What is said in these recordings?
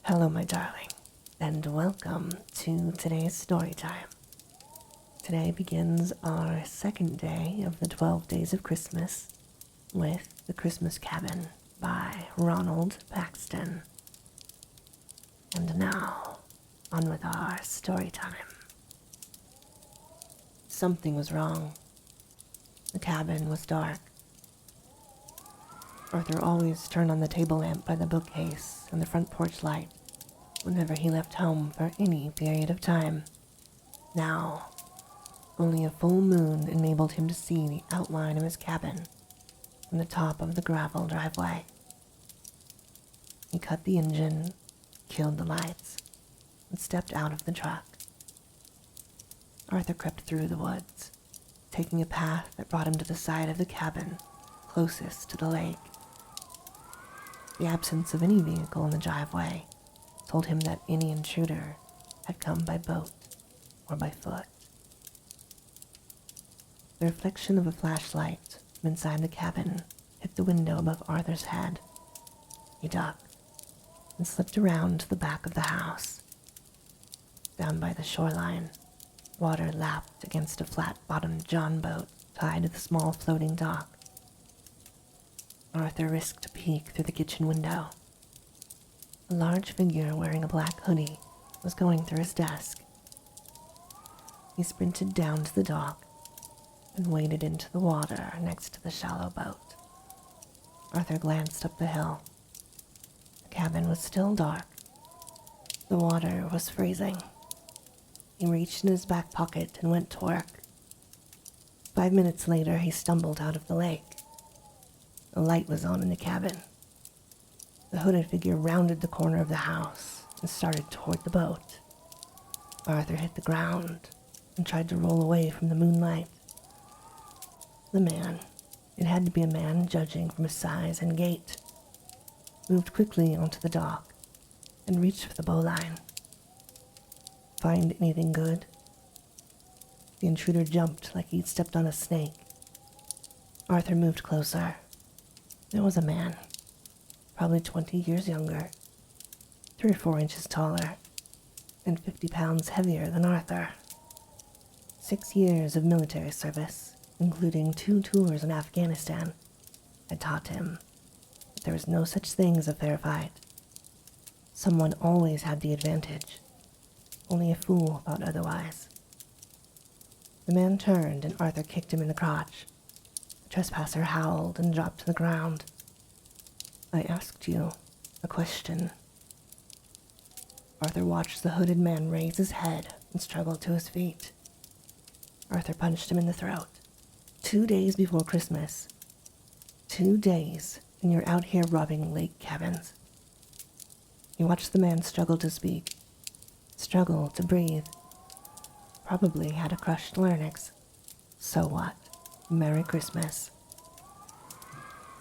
Hello, my darling, and welcome to today's story time. Today begins our second day of the 12 Days of Christmas with The Christmas Cabin by Ronald Paxton. And now, on with our story time. Something was wrong. The cabin was dark. Arthur always turned on the table lamp by the bookcase and the front porch light whenever he left home for any period of time. Now, only a full moon enabled him to see the outline of his cabin from the top of the gravel driveway. He cut the engine, killed the lights, and stepped out of the truck. Arthur crept through the woods, taking a path that brought him to the side of the cabin closest to the lake. The absence of any vehicle in the driveway told him that any intruder had come by boat or by foot. The reflection of a flashlight from inside the cabin hit the window above Arthur's head. He ducked and slipped around to the back of the house. Down by the shoreline, water lapped against a flat-bottomed john boat tied to the small floating dock. Arthur risked a peek through the kitchen window. A large figure wearing a black hoodie was going through his desk. He sprinted down to the dock and waded into the water next to the shallow boat. Arthur glanced up the hill. The cabin was still dark. The water was freezing. He reached in his back pocket and went to work. 5 minutes later, he stumbled out of the lake. A light was on in the cabin. The hooded figure rounded the corner of the house and started toward the boat. Arthur hit the ground and tried to roll away from the moonlight. The man, it had to be a man judging from his size and gait, moved quickly onto the dock and reached for the bowline. Find anything good? The intruder jumped like he'd stepped on a snake. Arthur moved closer. There was a man, probably 20 years younger, 3 or 4 inches taller, and 50 pounds heavier than Arthur. 6 years of military service, including 2 tours in Afghanistan, had taught him that there was no such thing as a fair fight. Someone always had the advantage. Only a fool thought otherwise. The man turned and Arthur kicked him in the crotch. The trespasser howled and dropped to the ground. I asked you a question. Arthur watched the hooded man raise his head and struggle to his feet. Arthur punched him in the throat. 2 days before Christmas. 2 days, and you're out here robbing lake cabins. He watched the man struggle to speak, struggle to breathe. Probably had a crushed larynx. So what? Merry Christmas.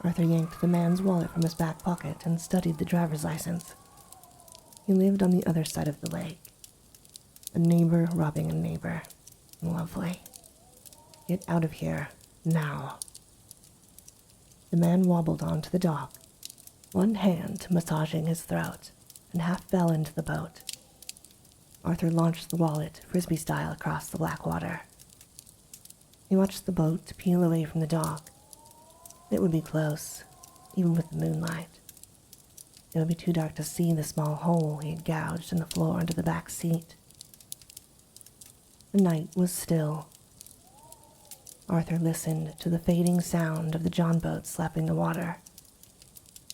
Arthur yanked the man's wallet from his back pocket and studied the driver's license. He lived on the other side of the lake. A neighbor robbing a neighbor. Lovely. Get out of here, now. The man wobbled onto the dock, one hand massaging his throat, and half fell into the boat. Arthur launched the wallet, frisbee style, across the black water. He watched the boat peel away from the dock. It would be close, even with the moonlight. It would be too dark to see the small hole he had gouged in the floor under the back seat. The night was still. Arthur listened to the fading sound of the john boat slapping the water.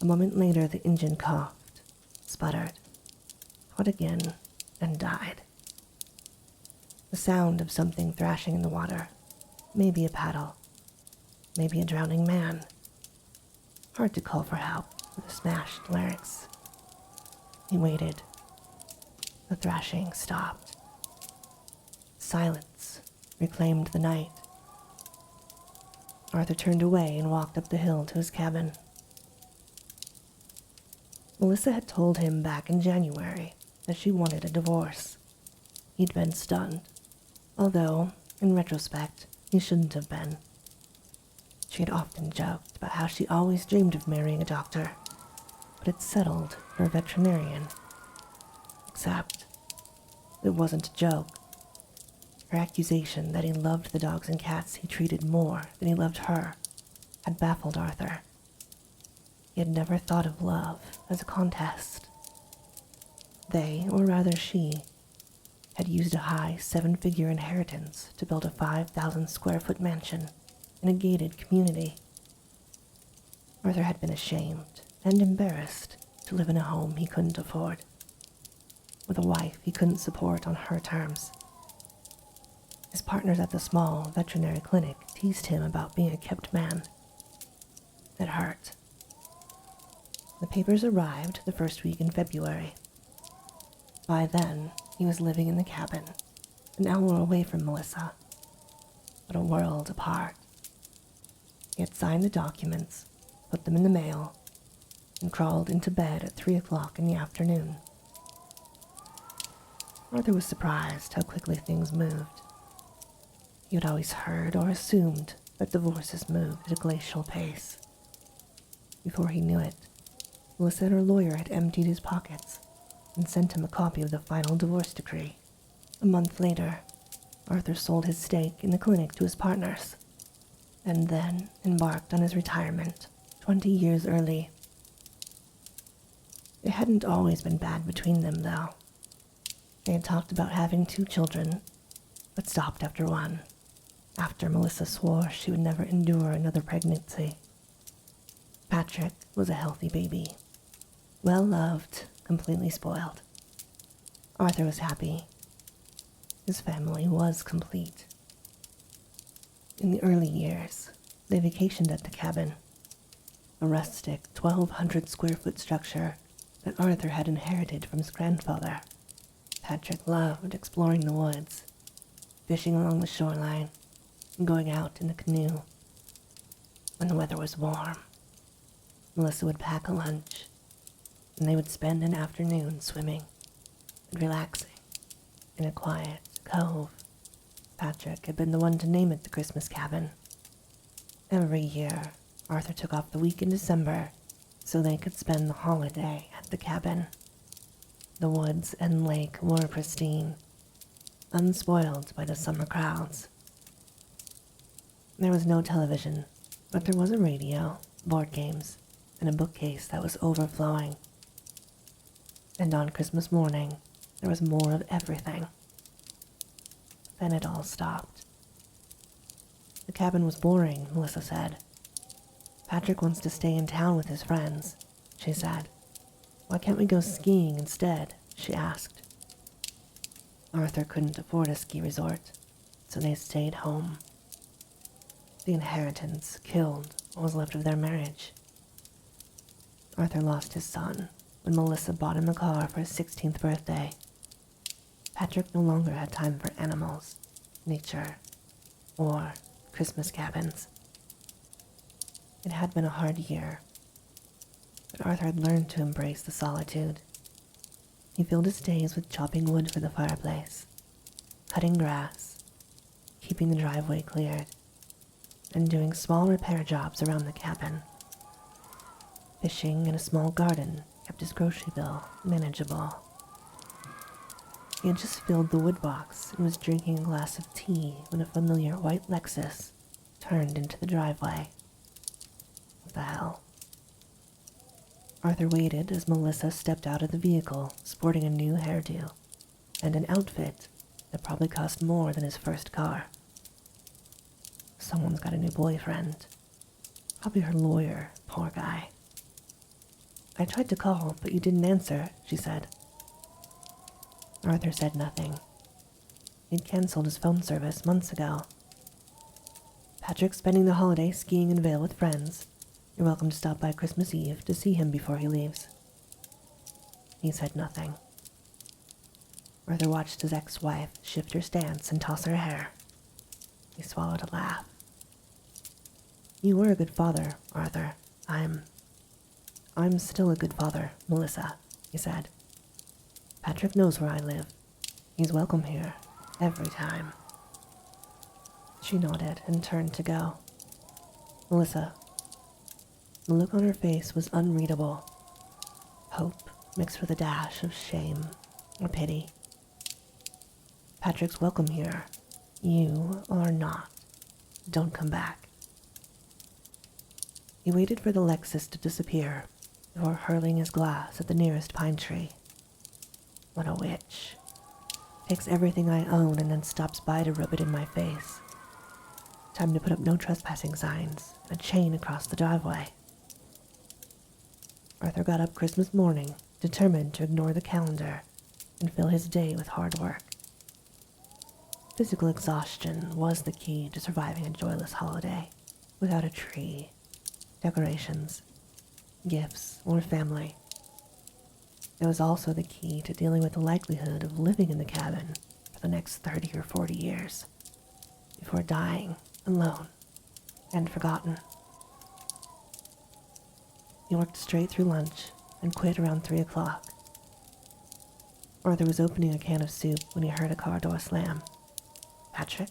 A moment later, the engine coughed, sputtered, caught again, and died. The sound of something thrashing in the water. Maybe a paddle. Maybe a drowning man. Hard to call for help with a smashed larynx. He waited. The thrashing stopped. Silence reclaimed the night. Arthur turned away and walked up the hill to his cabin. Melissa had told him back in January that she wanted a divorce. He'd been stunned, although, in retrospect, he shouldn't have been. She had often joked about how she always dreamed of marrying a doctor, but had settled for a veterinarian Except it wasn't a joke. Her accusation that he loved the dogs and cats he treated more than he loved her had baffled Arthur. He had never thought of love as a contest. They, or rather she, had used a high 7-figure inheritance to build a 5,000 square foot mansion in a gated community. Arthur had been ashamed and embarrassed to live in a home he couldn't afford, with a wife he couldn't support on her terms. His partners at the small veterinary clinic teased him about being a kept man. It hurt. The papers arrived the first week in February. By then, he was living in the cabin, an hour away from Melissa, but a world apart. He had signed the documents, put them in the mail, and crawled into bed at 3 o'clock in the afternoon. Arthur was surprised how quickly things moved. He had always heard or assumed that divorces moved at a glacial pace. Before he knew it, Melissa and her lawyer had emptied his pockets and sent him a copy of the final divorce decree. A month later, Arthur sold his stake in the clinic to his partners, and then embarked on his retirement 20 years early. It hadn't always been bad between them, though. They had talked about having 2 children, but stopped after 1, after Melissa swore she would never endure another pregnancy. Patrick was a healthy baby, well-loved, completely spoiled. Arthur was happy. His family was complete. In the early years, they vacationed at the cabin, a rustic 1,200 square foot structure that Arthur had inherited from his grandfather. Patrick loved exploring the woods, fishing along the shoreline, and going out in the canoe. When the weather was warm, Melissa would pack a lunch, and they would spend an afternoon swimming and relaxing in a quiet cove. Patrick had been the one to name it the Christmas cabin. Every year, Arthur took off the week in December so they could spend the holiday at the cabin. The woods and lake were pristine, unspoiled by the summer crowds. There was no television, but there was a radio, board games, and a bookcase that was overflowing. And on Christmas morning, there was more of everything. Then it all stopped. The cabin was boring, Melissa said. Patrick wants to stay in town with his friends, she said. Why can't we go skiing instead? She asked. Arthur couldn't afford a ski resort, so they stayed home. The inheritance killed what was left of their marriage. Arthur lost his son when Melissa bought him a car for his 16th birthday. Patrick no longer had time for animals, nature, or Christmas cabins. It had been a hard year, but Arthur had learned to embrace the solitude. He filled his days with chopping wood for the fireplace, cutting grass, keeping the driveway cleared, and doing small repair jobs around the cabin. Fishing in a small garden kept his grocery bill manageable. He had just filled the wood box and was drinking a glass of tea when a familiar white Lexus turned into the driveway. What the hell? Arthur waited as Melissa stepped out of the vehicle sporting a new hairdo and an outfit that probably cost more than his first car. Someone's got a new boyfriend. Probably her lawyer, poor guy. I tried to call, but you didn't answer, she said. Arthur said nothing. He'd canceled his phone service months ago. Patrick's spending the holiday skiing in Vail with friends. You're welcome to stop by Christmas Eve to see him before he leaves. He said nothing. Arthur watched his ex-wife shift her stance and toss her hair. He swallowed a laugh. You were a good father, Arthur. I'm still a good father, Melissa, he said. Patrick knows where I live. He's welcome here, every time. She nodded and turned to go. Melissa. The look on her face was unreadable. Hope mixed with a dash of shame A pity. Patrick's welcome here. You are not. Don't come back. He waited for the Lexus to disappear before hurling his glass at the nearest pine tree. What a witch. Takes everything I own and then stops by to rub it in my face. Time to put up no trespassing signs and a chain across the driveway. Arthur got up Christmas morning, determined to ignore the calendar and fill his day with hard work. Physical exhaustion was the key to surviving a joyless holiday without a tree, decorations, gifts, or family. It was also the key to dealing with the likelihood of living in the cabin for the next 30 or 40 years before dying alone and forgotten. He worked straight through lunch and quit around 3 o'clock. Arthur was opening a can of soup when he heard a car door slam. Patrick?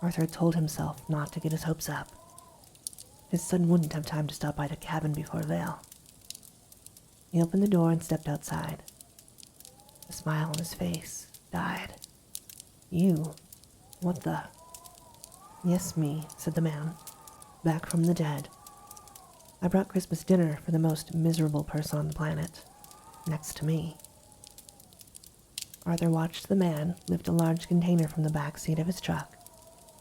Arthur had told himself not to get his hopes up. His son wouldn't have time to stop by the cabin before Vale. He opened the door and stepped outside. The smile on his face died. You? What the? Yes, me, said the man, back from the dead. I brought Christmas dinner for the most miserable person on the planet, next to me. Arthur watched the man lift a large container from the back seat of his truck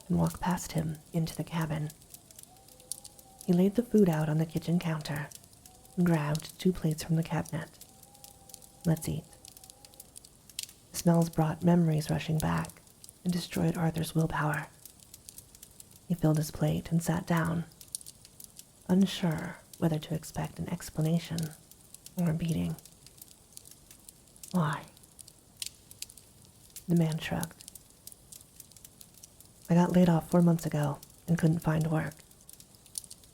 and walk past him into the cabin. He laid the food out on the kitchen counter and grabbed 2 plates from the cabinet. Let's eat. The smells brought memories rushing back and destroyed Arthur's willpower. He filled his plate and sat down, unsure whether to expect an explanation or a beating. Why? The man shrugged. I got laid off 4 months ago and couldn't find work.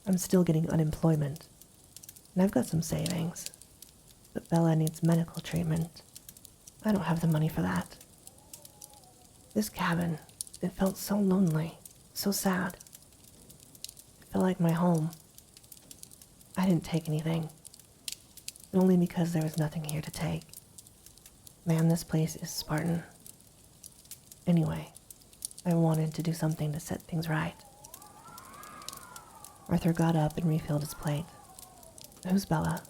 I'm still getting unemployment, and I've got some savings, but Bella needs medical treatment. I don't have the money for that. This cabin, it felt so lonely, so sad. It felt like my home. I didn't take anything, only because there was nothing here to take. Man, this place is Spartan. Anyway, I wanted to do something to set things right. Arthur got up and refilled his plate. Who's Bella?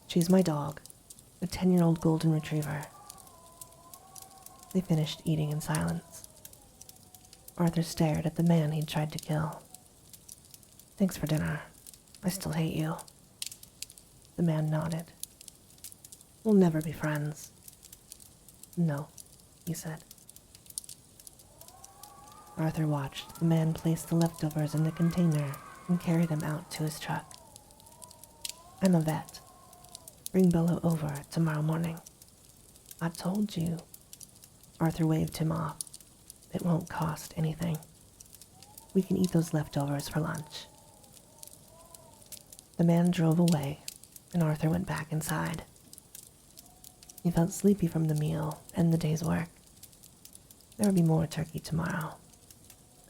She's my dog, a 10-year-old golden retriever. They finished eating in silence. Arthur stared at the man he'd tried to kill. Thanks for dinner. I still hate you. The man nodded. We'll never be friends. No, he said. Arthur watched the man place the leftovers in the container and carry them out to his truck. I'm a vet. Bring Bella over tomorrow morning. I told you. Arthur waved him off. It won't cost anything. We can eat those leftovers for lunch. The man drove away, and Arthur went back inside. He felt sleepy from the meal and the day's work. There would be more turkey tomorrow.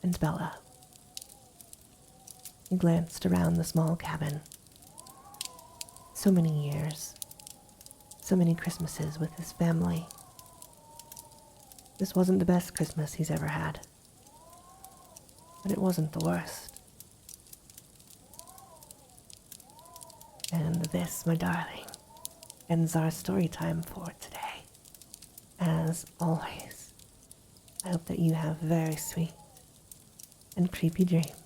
And Bella. He glanced around the small cabin. So many years. So many Christmases with his family. This wasn't the best Christmas he's ever had. But it wasn't the worst. And this, my darling, ends our story time for today. As always, I hope that you have very sweet and creepy dreams.